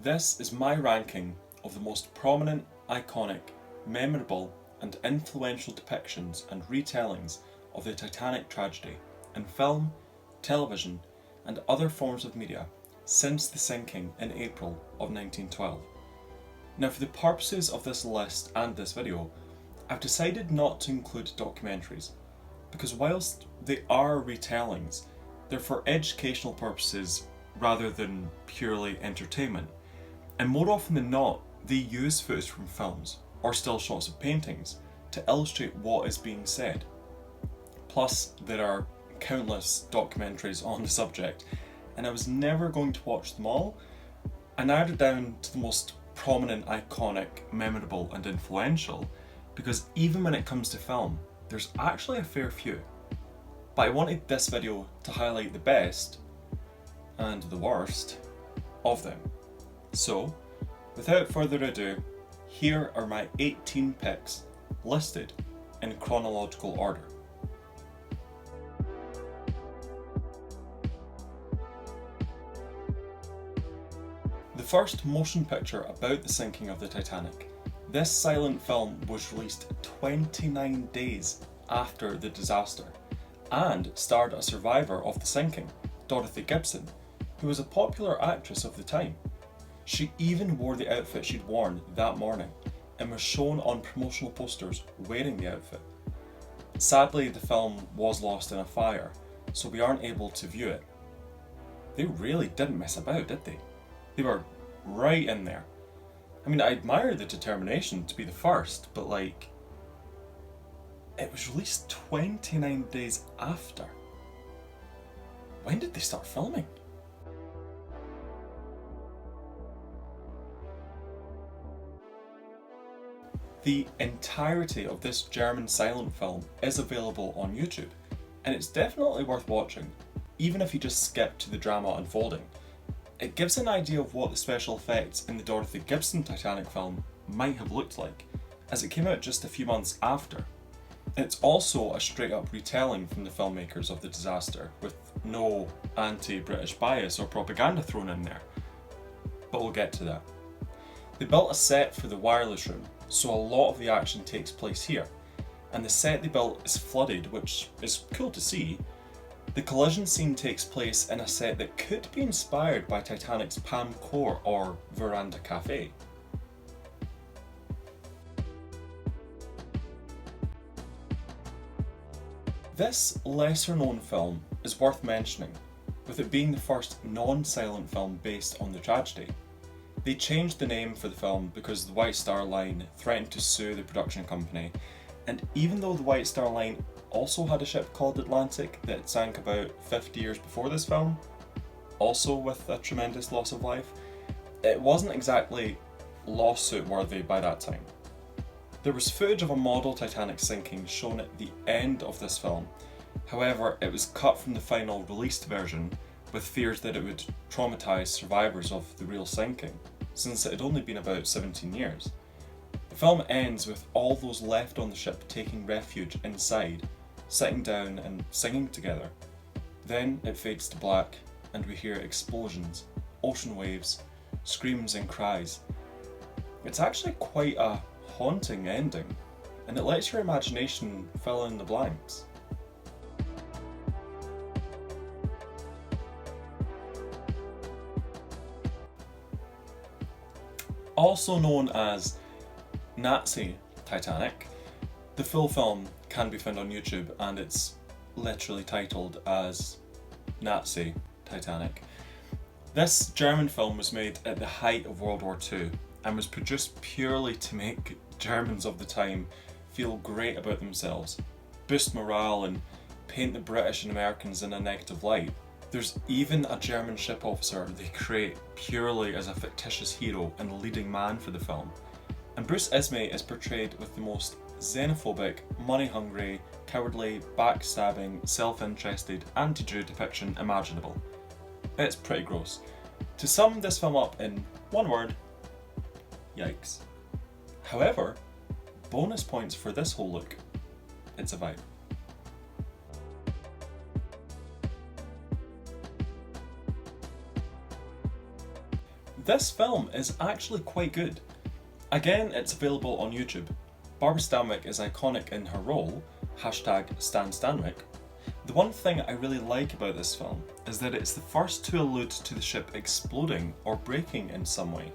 This is my ranking of the most prominent, iconic, memorable and influential depictions and retellings of the Titanic tragedy in film, television and other forms of media since the sinking in April of 1912. Now, for the purposes of this list and this video, I've decided not to include documentaries because whilst they are retellings, they're for educational purposes rather than purely entertainment. And more often than not, they use footage from films or still shots of paintings to illustrate what is being said. Plus, there are countless documentaries on the subject, and I was never going to watch them all. I narrowed it down to the most prominent, iconic, memorable and influential, because even when it comes to film, there's actually a fair few. But I wanted this video to highlight the best and the worst of them. So, without further ado, here are my 18 picks listed in chronological order. The first motion picture about the sinking of the Titanic. This silent film was released 29 days after the disaster and starred a survivor of the sinking, Dorothy Gibson, who was a popular actress of the time. She even wore the outfit she'd worn that morning and was shown on promotional posters wearing the outfit. Sadly, the film was lost in a fire, so we aren't able to view it. They really didn't mess about, did they? They were right in there. I mean, I admire the determination to be the first, but it was released 29 days after. When did they start filming? The entirety of this German silent film is available on YouTube, and it's definitely worth watching, even if you just skip to the drama unfolding. It gives an idea of what the special effects in the Dorothy Gibson Titanic film might have looked like, as it came out just a few months after. It's also a straight up retelling from the filmmakers of the disaster, with no anti-British bias or propaganda thrown in there. But we'll get to that. They built a set for the wireless room, so a lot of the action takes place here, and the set they built is flooded, which is cool to see. The collision scene takes place in a set that could be inspired by Titanic's Palm Court or Veranda Cafe. This lesser known film is worth mentioning, with it being the first non-silent film based on the tragedy. They changed the name for the film because the White Star Line threatened to sue the production company, and even though the White Star Line also had a ship called Atlantic that sank about 50 years before this film, also with a tremendous loss of life, it wasn't exactly lawsuit worthy by that time. There was footage of a model Titanic sinking shown at the end of this film, however it was cut from the final released version with fears that it would traumatise survivors of the real sinking, since it had only been about 17 years. The film ends with all those left on the ship taking refuge inside, sitting down and singing together. Then it fades to black and we hear explosions, ocean waves, screams and cries. It's actually quite a haunting ending, and it lets your imagination fill in the blanks. Also known as Nazi Titanic, the full film can be found on YouTube and it's literally titled as Nazi Titanic. This German film was made at the height of World War II and was produced purely to make Germans of the time feel great about themselves, boost morale and paint the British and Americans in a negative light. There's even a German ship officer they create purely as a fictitious hero and leading man for the film. And Bruce Ismay is portrayed with the most xenophobic, money-hungry, cowardly, backstabbing, self-interested, anti-Jew depiction imaginable. It's pretty gross. To sum this film up in one word, yikes. However, bonus points for this whole look. It's a vibe. This film is actually quite good. Again, it's available on YouTube. Barbara Stanwyck is iconic in her role, #StanStanwyck. The one thing I really like about this film is that it's the first to allude to the ship exploding or breaking in some way.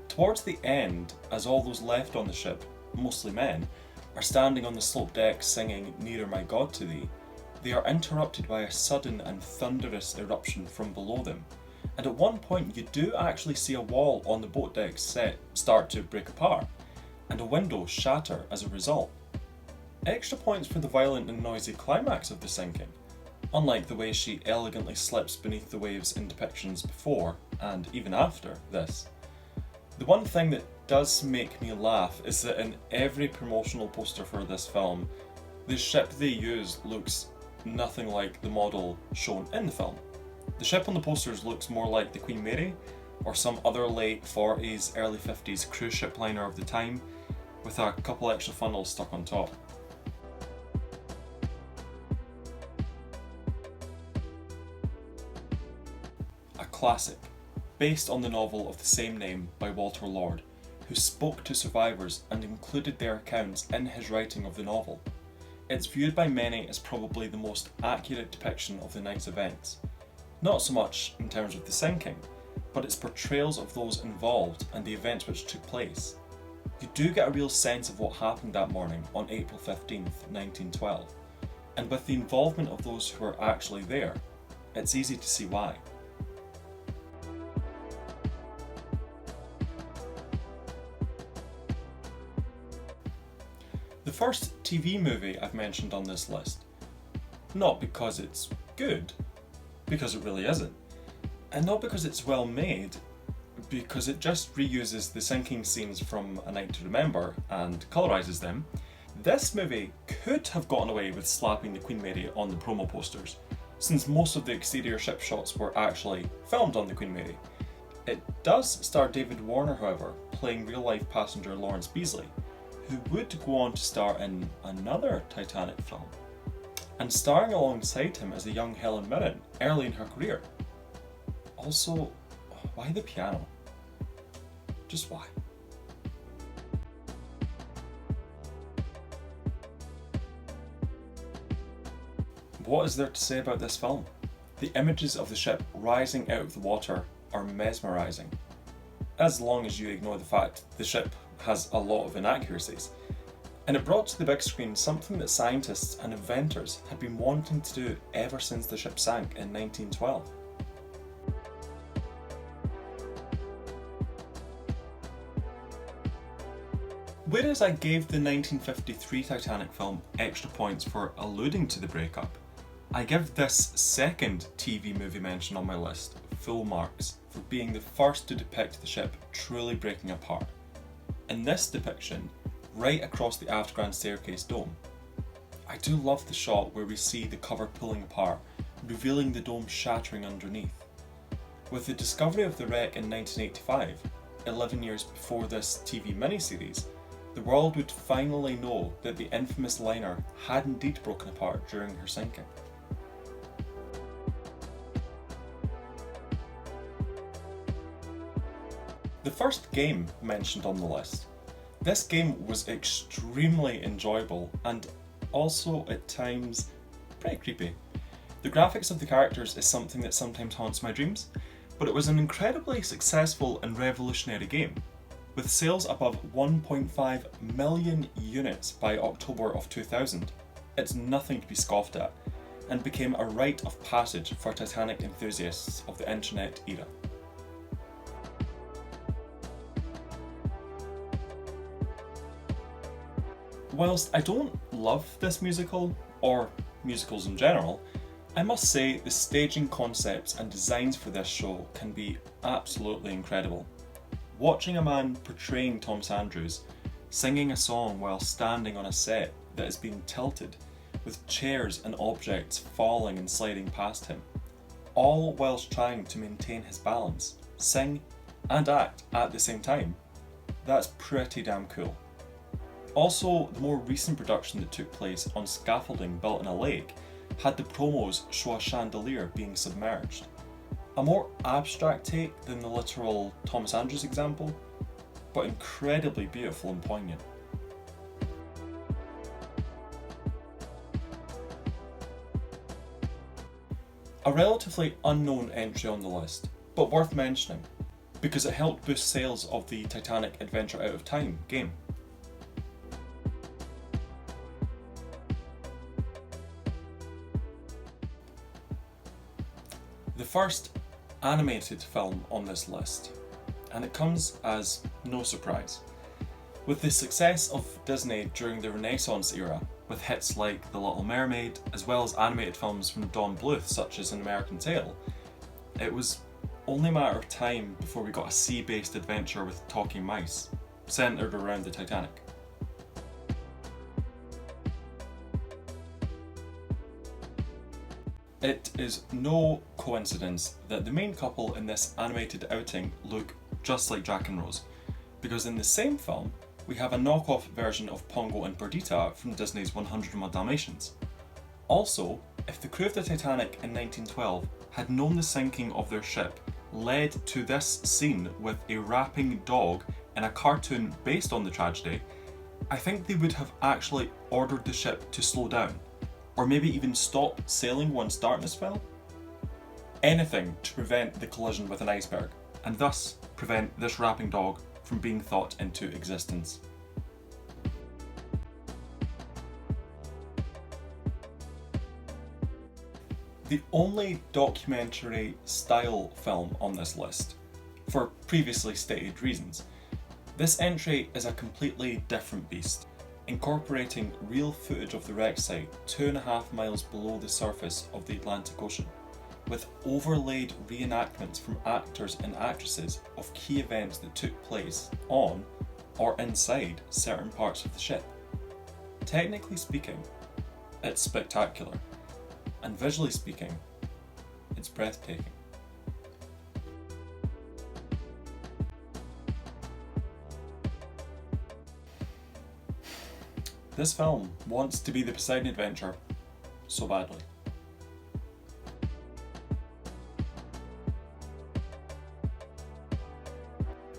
Towards the end, as all those left on the ship, mostly men, are standing on the sloped deck singing "Nearer My God to Thee," they are interrupted by a sudden and thunderous eruption from below them, and at one point you do actually see a wall on the boat deck set start to break apart, and a window shatter as a result. Extra points for the violent and noisy climax of the sinking, unlike the way she elegantly slips beneath the waves in depictions before and even after this. The one thing that does make me laugh is that in every promotional poster for this film, the ship they use looks nothing like the model shown in the film. The ship on the posters looks more like the Queen Mary or some other late 40s, early 50s cruise ship liner of the time, with a couple extra funnels stuck on top. A classic, based on the novel of the same name by Walter Lord, who spoke to survivors and included their accounts in his writing of the novel. It's viewed by many as probably the most accurate depiction of the night's events. Not so much in terms of the sinking, but its portrayals of those involved and the events which took place. You do get a real sense of what happened that morning on April 15th, 1912, and with the involvement of those who were actually there, it's easy to see why. The first TV movie I've mentioned on this list, not because it's good, because it really isn't, and not because it's well made, because it just reuses the sinking scenes from A Night to Remember and colourises them. This movie could have gotten away with slapping the Queen Mary on the promo posters, since most of the exterior ship shots were actually filmed on the Queen Mary. It does star David Warner, however, playing real-life passenger Lawrence Beasley, who would go on to star in another Titanic film, and starring alongside him as a young Helen Mirren early in her career. Also, why the piano? Just why? What is there to say about this film? The images of the ship rising out of the water are mesmerising, as long as you ignore the fact the ship has a lot of inaccuracies. And it brought to the big screen something that scientists and inventors had been wanting to do ever since the ship sank in 1912. Whereas I gave the 1953 Titanic film extra points for alluding to the breakup, I give this second TV movie mention on my list full marks for being the first to depict the ship truly breaking apart. In this depiction, right across the aft grand staircase dome, I do love the shot where we see the cover pulling apart, revealing the dome shattering underneath. With the discovery of the wreck in 1985, 11 years before this TV miniseries, the world would finally know that the infamous liner had indeed broken apart during her sinking. The first game mentioned on the list. This game was extremely enjoyable and also at times pretty creepy. The graphics of the characters is something that sometimes haunts my dreams, but it was an incredibly successful and revolutionary game. With sales above 1.5 million units by October of 2000, it's nothing to be scoffed at, and became a rite of passage for Titanic enthusiasts of the internet era. Whilst I don't love this musical, or musicals in general, I must say the staging concepts and designs for this show can be absolutely incredible. Watching a man portraying Thomas Andrews singing a song while standing on a set that is being tilted, with chairs and objects falling and sliding past him, all whilst trying to maintain his balance, sing and act at the same time, that's pretty damn cool. Also, the more recent production that took place on scaffolding built in a lake had the promos show a chandelier being submerged. A more abstract take than the literal Thomas Andrews example, but incredibly beautiful and poignant. A relatively unknown entry on the list, but worth mentioning, because it helped boost sales of the Titanic Adventure Out of Time game. The first animated film on this list, and it comes as no surprise. With the success of Disney during the Renaissance era, with hits like The Little Mermaid, as well as animated films from Don Bluth such as An American Tail, it was only a matter of time before we got a sea-based adventure with talking mice, centred around the Titanic. It is no coincidence that the main couple in this animated outing look just like Jack and Rose, because in the same film we have a knockoff version of Pongo and Perdita from Disney's 101 Dalmatians. Also, if the crew of the Titanic in 1912 had known the sinking of their ship led to this scene with a rapping dog in a cartoon based on the tragedy, I think they would have actually ordered the ship to slow down, or maybe even stop sailing once darkness fell. Anything to prevent the collision with an iceberg, and thus prevent this rapping dog from being thought into existence. The only documentary style film on this list, for previously stated reasons, this entry is a completely different beast, incorporating real footage of the wreck site 2.5 miles below the surface of the Atlantic Ocean, with overlaid reenactments from actors and actresses of key events that took place on or inside certain parts of the ship. Technically speaking, it's spectacular, and visually speaking, it's breathtaking. This film wants to be the Poseidon Adventure so badly.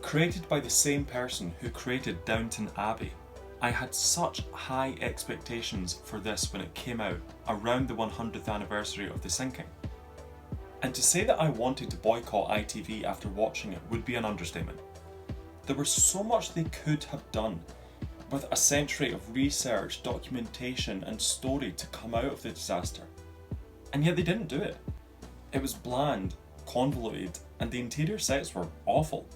Created by the same person who created Downton Abbey, I had such high expectations for this when it came out around the 100th anniversary of the sinking. And to say that I wanted to boycott ITV after watching it would be an understatement. There was so much they could have done with a century of research, documentation and story to come out of the disaster. And yet they didn't do it. It was bland, convoluted, and the interior sets were awful.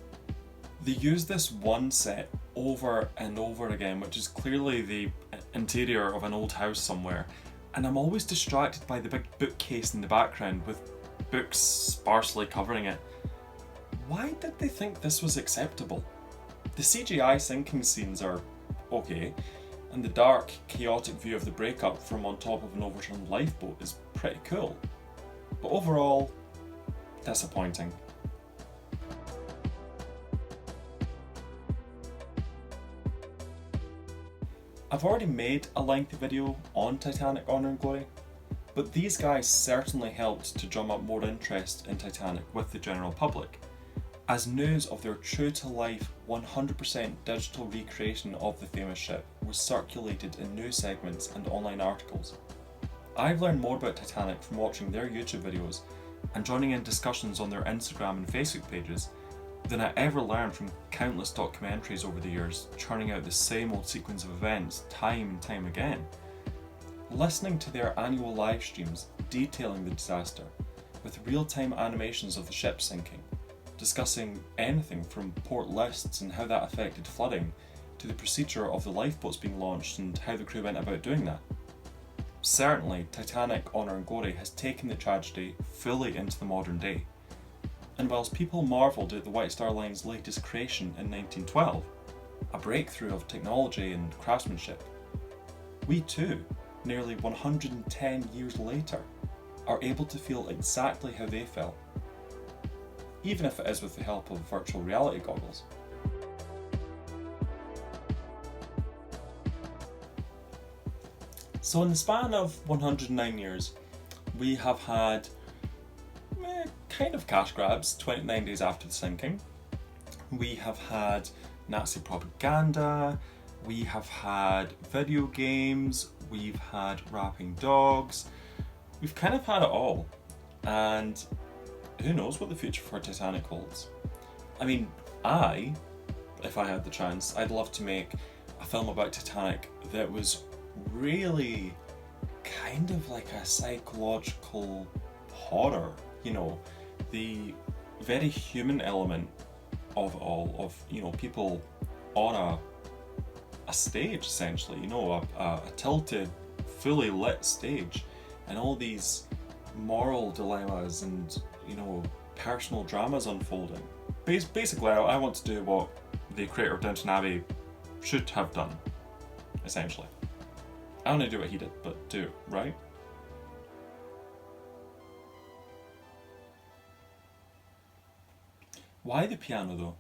They used this one set over and over again, which is clearly the interior of an old house somewhere, and I'm always distracted by the big bookcase in the background with books sparsely covering it. Why did they think this was acceptable? The CGI sinking scenes are okay, and the dark, chaotic view of the breakup from on top of an overturned lifeboat is pretty cool. But overall, disappointing. I've already made a lengthy video on Titanic Honour and Glory, but these guys certainly helped to drum up more interest in Titanic with the general public, as news of their true-to-life 100% digital recreation of the famous ship was circulated in news segments and online articles. I've learned more about Titanic from watching their YouTube videos and joining in discussions on their Instagram and Facebook pages than I ever learned from countless documentaries over the years, churning out the same old sequence of events time and time again. Listening to their annual live streams detailing the disaster, with real-time animations of the ship sinking, discussing anything from port lists and how that affected flooding, to the procedure of the lifeboats being launched and how the crew went about doing that. Certainly, Titanic Honour and Glory has taken the tragedy fully into the modern day. And whilst people marvelled at the White Star Line's latest creation in 1912, a breakthrough of technology and craftsmanship, we too, nearly 110 years later, are able to feel exactly how they felt, even if it is with the help of virtual reality goggles. So in the span of 109 years, we have had kind of cash grabs 29 days after the sinking. We have had Nazi propaganda, we have had video games, we've had rapping dogs, we've kind of had it all. And who knows what the future for Titanic holds. I mean, if I had the chance, I'd love to make a film about Titanic that was really kind of like a psychological horror, you know, the very human element of it all, of, people on a stage essentially, a tilted, fully lit stage, and all these moral dilemmas and, personal dramas unfolding. Basically, I want to do what the creator of Downton Abbey should have done, essentially. I don't want to do what he did, but do, right? Why the piano though?